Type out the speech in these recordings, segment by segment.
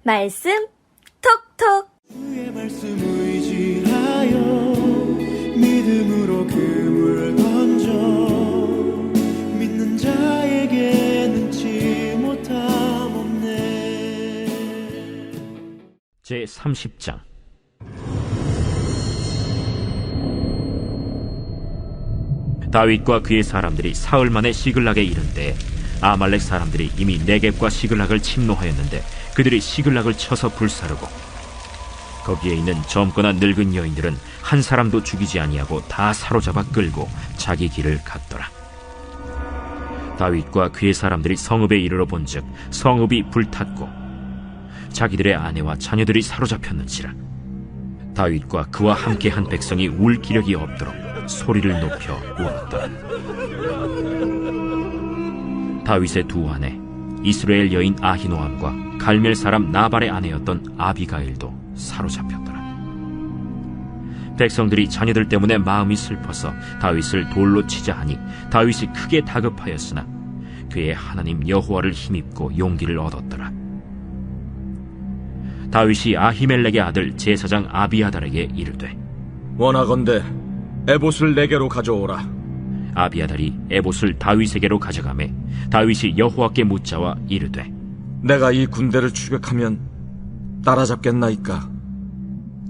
말씀 톡톡. 주의 말씀 의지하여 믿음으로 그물 던져 믿는 자에게 능치 못함 없네. 제30장. 다윗과 그의 사람들이 사흘 만에 시글락에 이른 때에 아말렉 사람들이 이미 네겝과 시글락을 침노하였는데 그들이 시글락을 쳐서 불사르고 거기에 있는 젊거나 늙은 여인들은 한 사람도 죽이지 아니하고 다 사로잡아 끌고 자기 길을 갔더라. 다윗과 그의 사람들이 성읍에 이르러 본즉 성읍이 불탔고 자기들의 아내와 자녀들이 사로잡혔는지라. 다윗과 그와 함께한 백성이 울 기력이 없도록 소리를 높여 울었더라. 다윗의 두 아내 이스라엘 여인 아히노암과 갈멜 사람 나발의 아내였던 아비가일도 사로잡혔더라. 백성들이 자녀들 때문에 마음이 슬퍼서 다윗을 돌로 치자 하니 다윗이 크게 다급하였으나 그의 하나님 여호와를 힘입고 용기를 얻었더라. 다윗이 아히멜렉의 아들 제사장 아비아달에게 이르되 원하건대 에봇을 내게로 가져오라. 아비아달이 에봇을 다윗에게로 가져가매 다윗이 여호와께 묻자와 이르되 내가 이 군대를 추격하면 따라잡겠나이까?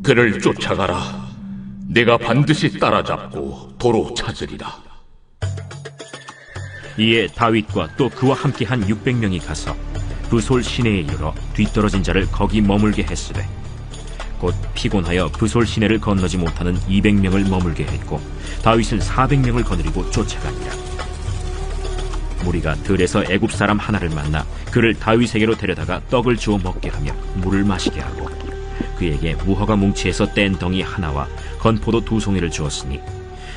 그를 쫓아가라. 내가 반드시 따라잡고 도로 찾으리라. 이에 다윗과 또 그와 함께한 600명이 가서 브솔 시내에 이르러 뒤떨어진 자를 거기 머물게 했으되 곧 피곤하여 브솔 시내를 건너지 못하는 200명을 머물게 했고 다윗은 400명을 거느리고 쫓아가니라. 무리가 들에서 애굽 사람 하나를 만나 그를 다윗에게로 데려다가 떡을 주어 먹게 하며 물을 마시게 하고 그에게 무화과 뭉치에서 뗀 덩이 하나와 건포도 2송이를 주었으니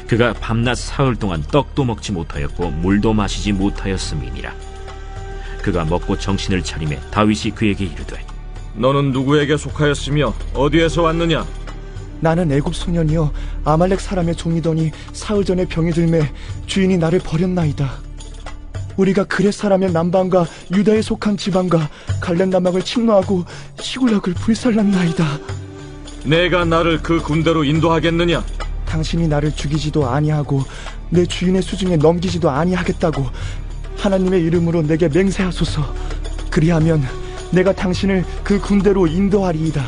그가 밤낮 사흘 동안 떡도 먹지 못하였고 물도 마시지 못하였음이니라. 그가 먹고 정신을 차리매 다윗이 그에게 이르되 너는 누구에게 속하였으며 어디에서 왔느냐? 나는 애굽 소년이여 아말렉 사람의 종이더니 사흘 전에 병이 들매 주인이 나를 버렸나이다. 우리가 그렛 사람의 남방과 유다에 속한 지방과 갈렙 남방을 침노하고 시굴락을 불살랐나이다. 내가 나를 그 군대로 인도하겠느냐? 당신이 나를 죽이지도 아니하고 내 주인의 수중에 넘기지도 아니하겠다고 하나님의 이름으로 내게 맹세하소서. 그리하면 내가 당신을 그 군대로 인도하리이다.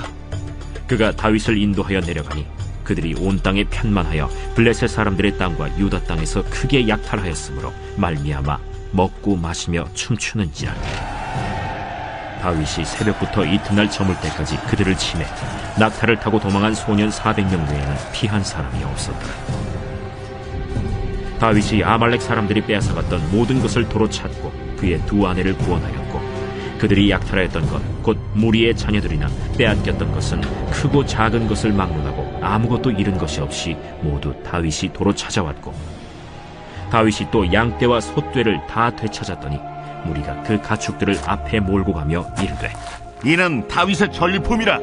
그가 다윗을 인도하여 내려가니 그들이 온 땅에 편만하여 블레셋 사람들의 땅과 유다 땅에서 크게 약탈하였으므로 말미암아 먹고 마시며 춤추는지라. 다윗이 새벽부터 이튿날 저물 때까지 그들을 치매 낙타를 타고 도망한 소년 400명 외에는 피한 사람이 없었더라. 다윗이 아말렉 사람들이 빼앗아갔던 모든 것을 도로 찾고 그의 두 아내를 구원하였고 그들이 약탈하였던 것 곧 무리의 자녀들이나 빼앗겼던 것은 크고 작은 것을 막론하고 아무것도 잃은 것이 없이 모두 다윗이 도로 찾아왔고 다윗이 또 양떼와 소떼를 다 되찾았더니 무리가 그 가축들을 앞에 몰고 가며 이르되 이는 다윗의 전리품이라.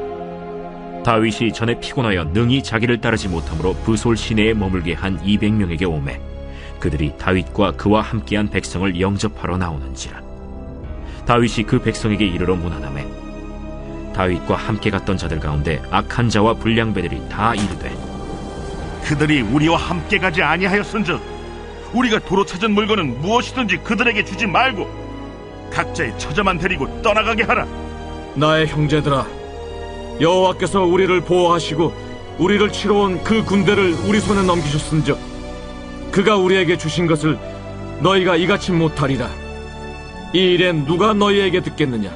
다윗이 전에 피곤하여 능히 자기를 따르지 못하므로 브솔 시내에 머물게 한 200명에게 오매 그들이 다윗과 그와 함께한 백성을 영접하러 나오는지라. 다윗이 그 백성에게 이르러 문안하매 다윗과 함께 갔던 자들 가운데 악한 자와 불량배들이 다 이르되 그들이 우리와 함께 가지 아니하였은즉 우리가 도로 찾은 물건은 무엇이든지 그들에게 주지 말고 각자의 처자만 데리고 떠나가게 하라. 나의 형제들아, 여호와께서 우리를 보호하시고 우리를 치러 온 그 군대를 우리 손에 넘기셨은즉 그가 우리에게 주신 것을 너희가 이같이 못하리라. 이 일엔 누가 너희에게 듣겠느냐?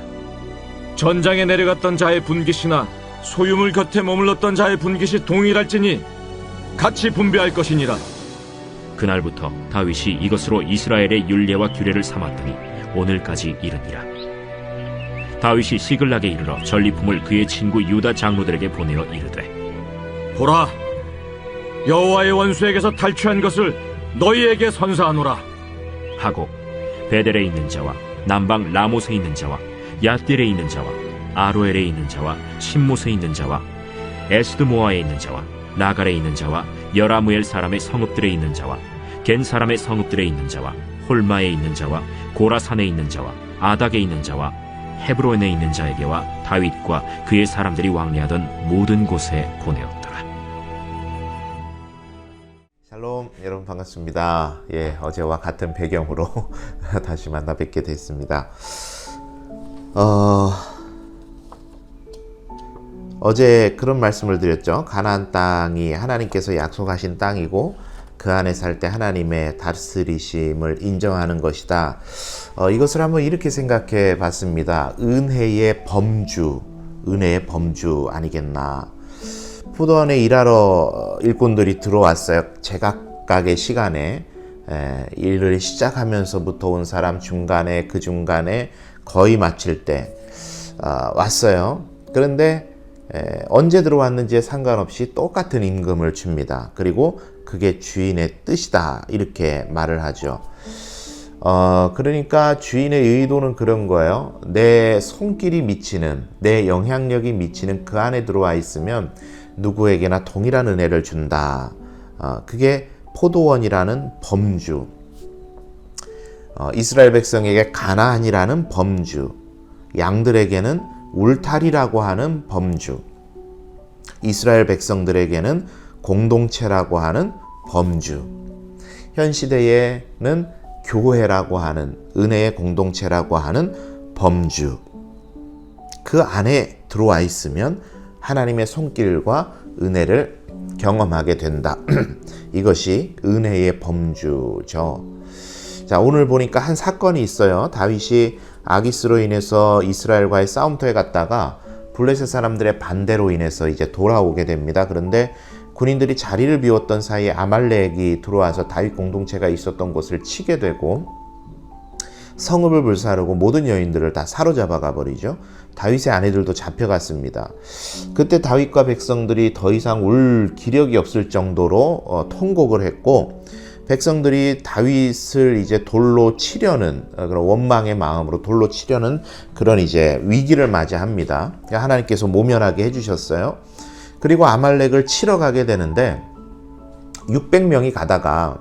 전장에 내려갔던 자의 분깃이나 소유물 곁에 머물렀던 자의 분깃이 동일할지니 같이 분배할 것이니라. 그날부터 다윗이 이것으로 이스라엘의 율례와 규례를 삼았더니 오늘까지 이르니라. 다윗이 시글락에 이르러 전리품을 그의 친구 유다 장로들에게 보내어 이르되 보라, 여호와의 원수에게서 탈취한 것을 너희에게 선사하노라 하고 베델에 있는 자와 남방 라못에 있는 자와 얏딜에 있는 자와 아로엘에 있는 자와 신못에 있는 자와 에스드모아에 있는 자와 나갈에 있는 자와 여라무엘 사람의 성읍들에 있는 자와 겐 사람의 성읍들에 있는 자와 홀마에 있는 자와 고라산에 있는 자와 아닥에 있는 자와 헤브론에 있는 자에게와 다윗과 그의 사람들이 왕래하던 모든 곳에 보내었더라. 샬롬, 여러분 반갑습니다. 어제와 같은 배경으로 다시 만나 뵙게 됐습니다. 어제 그런 말씀을 드렸죠. 가나안 땅이 하나님께서 약속하신 땅이고 그 안에 살 때 하나님의 다스리심을 인정하는 것이다. 이것을 한번 이렇게 생각해 봤습니다. 은혜의 범주 아니겠나. 포도원에 일하러 일꾼들이 들어왔어요. 제각각의 시간에 일을 시작하면서부터 온 사람 중간에 그 중간에 거의 마칠 때 왔어요. 그런데 언제 들어왔는지에 상관없이 똑같은 임금을 줍니다. 그리고 그게 주인의 뜻이다 이렇게 말을 하죠. 그러니까 주인의 의도는 그런 거예요. 내 손길이 미치는, 내 영향력이 미치는 그 안에 들어와 있으면 누구에게나 동일한 은혜를 준다. 그게 포도원이라는 범주, 이스라엘 백성에게 가나안이라는 범주, 양들에게는 울타리라고 하는 범주, 이스라엘 백성들에게는 공동체라고 하는 범주, 현 시대에는 교회라고 하는 은혜의 공동체라고 하는 범주, 그 안에 들어와 있으면 하나님의 손길과 은혜를 경험하게 된다. 이것이 은혜의 범주죠. 자, 오늘 보니까 한 사건이 있어요. 다윗이 아기스로 인해서 이스라엘과의 싸움터에 갔다가 블레셋 사람들의 반대로 인해서 이제 돌아오게 됩니다. 그런데 군인들이 자리를 비웠던 사이에 아말렉이 들어와서 다윗 공동체가 있었던 곳을 치게 되고 성읍을 불사르고 모든 여인들을 다 사로잡아 가버리죠. 다윗의 아내들도 잡혀갔습니다. 그때 다윗과 백성들이 더 이상 울 기력이 없을 정도로 통곡을 했고, 백성들이 다윗을 이제 돌로 치려는 그런 원망의 마음으로 돌로 치려는 그런 이제 위기를 맞이합니다. 하나님께서 모면하게 해주셨어요. 그리고 아말렉을 치러 가게 되는데 600명이 가다가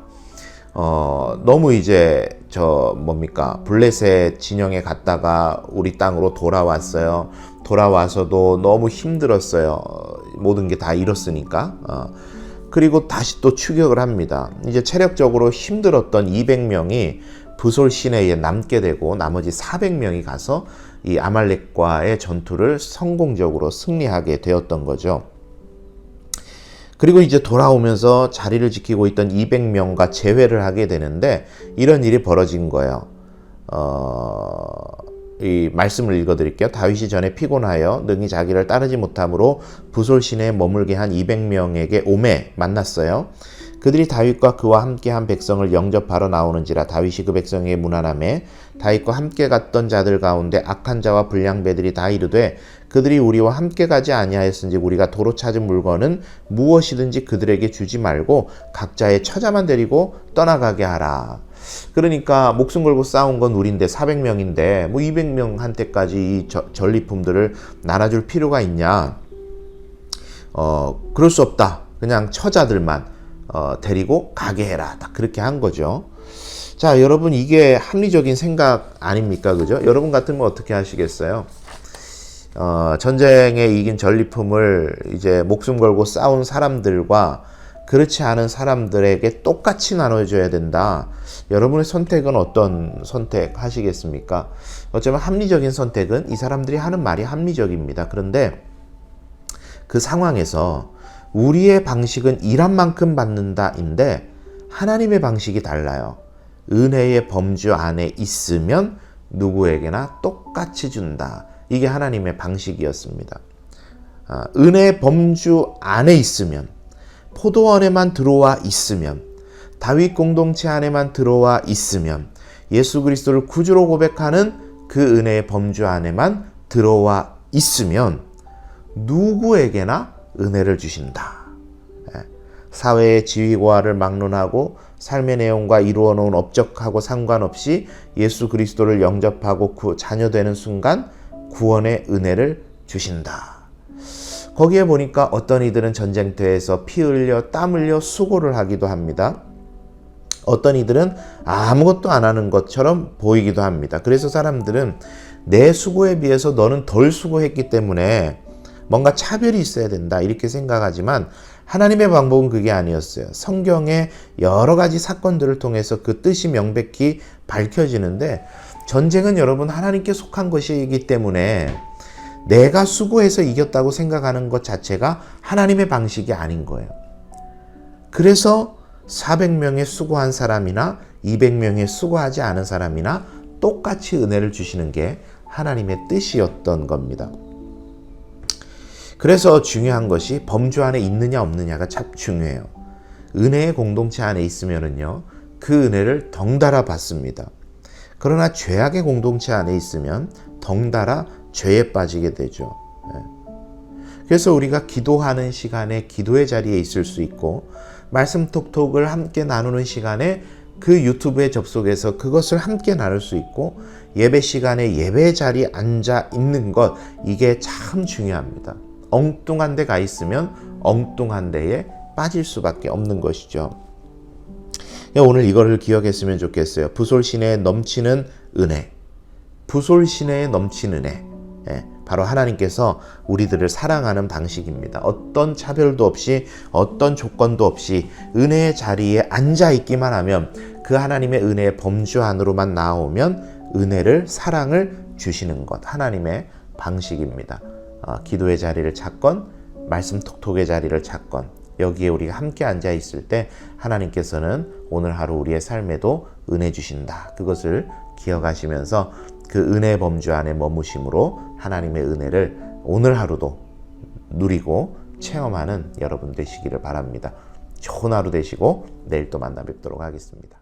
너무 이제 블레셋 진영에 갔다가 우리 땅으로 돌아왔어요. 돌아와서도 너무 힘들었어요. 모든 게 다 잃었으니까. 그리고 다시 또 추격을 합니다. 이제 체력적으로 힘들었던 200명이 부솔 시내에 남게 되고 나머지 400명이 가서 이 아말렉과의 전투를 성공적으로 승리하게 되었던 거죠. 그리고 이제 돌아오면서 자리를 지키고 있던 200명과 재회를 하게 되는데 이런 일이 벌어진 거예요. 이 말씀을 읽어드릴게요. 다윗이 전에 피곤하여 능히 자기를 따르지 못함으로 부솔 시내에 머물게 한 200명에게 오매 만났어요. 그들이 다윗과 그와 함께한 백성을 영접하러 나오는지라 다윗이 그 백성에게 문안하매 다윗과 함께 갔던 자들 가운데 악한 자와 불량배들이 다 이르되 그들이 우리와 함께 가지 아니하였은지 우리가 도로 찾은 물건은 무엇이든지 그들에게 주지 말고 각자의 처자만 데리고 떠나가게 하라. 그러니까 목숨 걸고 싸운 건 우리인데 400명인데 뭐 200명한테까지 이 전리품들을 나눠줄 필요가 있냐. 그럴 수 없다. 그냥 처자들만 데리고 가게 해라. 딱 그렇게 한 거죠. 자, 여러분 이게 합리적인 생각 아닙니까? 그죠? 여러분 같으면 어떻게 하시겠어요? 전쟁에 이긴 전리품을 이제 목숨 걸고 싸운 사람들과 그렇지 않은 사람들에게 똑같이 나눠줘야 된다. 여러분의 선택은 어떤 선택 하시겠습니까? 어쩌면 합리적인 선택은 이 사람들이 하는 말이 합리적입니다. 그런데 그 상황에서 우리의 방식은 일한 만큼 받는다인데 하나님의 방식이 달라요. 은혜의 범주 안에 있으면 누구에게나 똑같이 준다. 이게 하나님의 방식이었습니다. 은혜의 범주 안에 있으면, 포도원에만 들어와 있으면, 다윗 공동체 안에만 들어와 있으면, 예수 그리스도를 구주로 고백하는 그 은혜의 범주 안에만 들어와 있으면 누구에게나 은혜를 주신다. 사회의 지위고하를 막론하고 삶의 내용과 이루어 놓은 업적하고 상관없이 예수 그리스도를 영접하고 자녀되는 순간 구원의 은혜를 주신다. 거기에 보니까 어떤 이들은 전쟁터에서 피 흘려 땀 흘려 수고를 하기도 합니다. 어떤 이들은 아무것도 안 하는 것처럼 보이기도 합니다. 그래서 사람들은 내 수고에 비해서 너는 덜 수고했기 때문에 뭔가 차별이 있어야 된다 이렇게 생각하지만 하나님의 방법은 그게 아니었어요. 성경의 여러 가지 사건들을 통해서 그 뜻이 명백히 밝혀지는데 전쟁은 여러분 하나님께 속한 것이기 때문에 내가 수고해서 이겼다고 생각하는 것 자체가 하나님의 방식이 아닌 거예요. 그래서 400명의 수고한 사람이나 200명의 수고하지 않은 사람이나 똑같이 은혜를 주시는 게 하나님의 뜻이었던 겁니다. 그래서 중요한 것이 범주 안에 있느냐 없느냐가 참 중요해요. 은혜의 공동체 안에 있으면은요, 그 은혜를 덩달아 받습니다. 그러나 죄악의 공동체 안에 있으면 덩달아 죄에 빠지게 되죠. 그래서 우리가 기도하는 시간에 기도의 자리에 있을 수 있고 말씀 톡톡을 함께 나누는 시간에 그 유튜브에 접속해서 그것을 함께 나눌 수 있고 예배 시간에 예배 자리에 앉아 있는 것, 이게 참 중요합니다. 엉뚱한 데 가 있으면 엉뚱한 데에 빠질 수밖에 없는 것이죠. 오늘 이거를 기억했으면 좋겠어요. 부솔 시내에 넘치는 은혜, 부솔 시내에 넘치는 은혜, 바로 하나님께서 우리들을 사랑하는 방식입니다. 어떤 차별도 없이 어떤 조건도 없이 은혜의 자리에 앉아 있기만 하면 그 하나님의 은혜의 범주 안으로만 나오면 은혜를, 사랑을 주시는 것, 하나님의 방식입니다. 기도의 자리를 찾건 말씀 톡톡의 자리를 찾건 여기에 우리가 함께 앉아 있을 때 하나님께서는 오늘 하루 우리의 삶에도 은혜 주신다. 그것을 기억하시면서 그 은혜의 범주 안에 머무심으로 하나님의 은혜를 오늘 하루도 누리고 체험하는 여러분 되시기를 바랍니다. 좋은 하루 되시고 내일 또 만나 뵙도록 하겠습니다.